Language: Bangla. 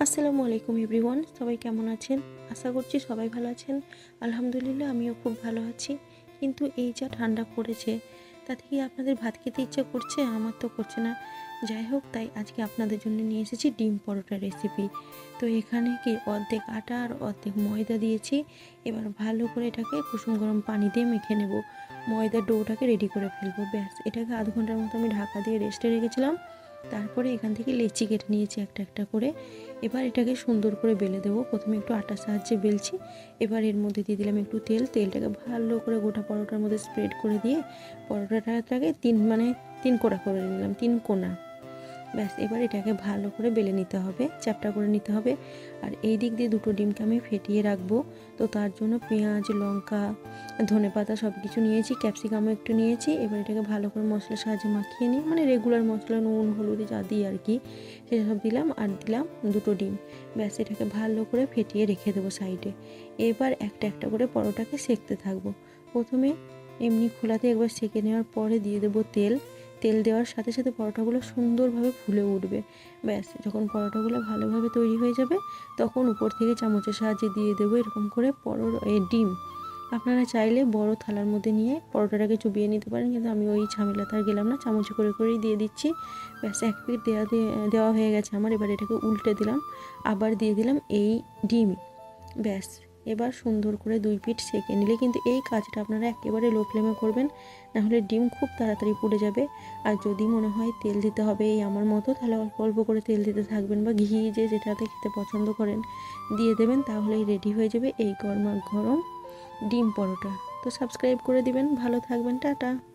আসসালামু আলাইকুম এভরিওয়ান, সবাই কেমন আছেন? আশা করছি সবাই ভালো আছেন। আলহামদুলিল্লাহ আমিও খুব ভালো আছি। কিন্তু এই যা ঠান্ডা পড়েছে তাতে কি আপনাদের ভাত খেতে ইচ্ছা করছে? আমার তো করছে না। যাই হোক, তাই আজকে আপনাদের জন্য নিয়ে এসেছি ডিম পরোটা রেসিপি। তো এখানে কি অর্ধেক আটা আর অর্ধেক ময়দা দিয়েছি। এবার ভালো করে এটাকে কুসুম গরম পানি দিয়ে মেখে নেব। ময়দার ডোটাকে রেডি করে ফেলবো। ব্যাস, এটাকে আধ ঘন্টার মতো আমি ঢাকা দিয়ে রেস্টে রেখেছিলাম। তারপরে এখান থেকে লেচি কেটে নিয়েছি একটা একটা করে। এবার এটাকে সুন্দর করে বেলে দেবো। প্রথমে একটু আটার সাহায্যে বেলছি। এবার এর মধ্যে দিয়ে দিলাম একটু তেলটাকে ভালো করে গোটা পরোটার মধ্যে স্প্রেড করে দিয়ে পরোটাটাকে তিন কোণা করে নিলাম, 3 কোণা। ব্যাস, এবার এটাকে ভালো করে বেলে নিতে হবে, চ্যাপটা করে নিতে হবে। আর এই দিক দিয়ে দুটো ডিমকে আমি ফেটিয়ে রাখবো। তো তার জন্য পেঁয়াজ, লঙ্কা, ধনেপাতা সব কিছু নিয়েছি, ক্যাপসিকামও একটু নিয়েছি। এবার এটাকে ভালো করে মশলার সাহায্যে মাখিয়ে নিই, মানে রেগুলার মশলা, নুন, হলুদ যা দিই আর কি সেসব দিলাম। আর দিলাম দুটো ডিম। ব্যাস, এটাকে ভালো করে ফেটিয়ে রেখে দেবো সাইডে। এবার একটা একটা করে পরোটাকে সেঁকতে থাকবো। প্রথমে এমনি খোলাতে একবার সেঁকে নেওয়ার পরে দিয়ে দেবো তেল দেওয়ার সাথে সাথে পরোটাগুলো সুন্দরভাবে ফুলে উঠবে। ব্যাস, যখন পরোটাগুলো ভালোভাবে তৈরি হয়ে যাবে তখন উপর থেকে চামচের সাহায্যে দিয়ে দেবো এরকম করে ডিম। আপনারা চাইলে বড় থালার মধ্যে নিয়ে পরোটাটাকে চুবিয়ে নিতে পারেন, কিন্তু আমি ওই ঝামেলাতে আর গেলাম না, চামচে করে করেই দিয়ে দিচ্ছি। ব্যাস, এক পিঠ দেওয়া হয়ে গেছে আমার। এবার এটাকে উল্টে দিলাম, আবার দিয়ে দিলাম এই ডিম। ব্যাস, এবার সুন্দর করে 2 পিঠ সেঁকে নিলে, কিন্তু এই কাজটা আপনারা একেবারে লো ফ্লেমে করবেন, নাহলে ডিম খুব তাড়াতাড়ি পুড়ে যাবে। আর যদি মনে হয় তেল দিতে হবে এই আমার মতো, তাহলে অল্প অল্প করে তেল দিতে থাকবেন, বা ঘি যেটাতে খেতে পছন্দ করেন দিয়ে দেবেন। তাহলেই রেডি হয়ে যাবে এই গরমা গরম ডিম পরোটা। তো সাবস্ক্রাইব করে দিবেন। ভালো থাকবেন। টাটা।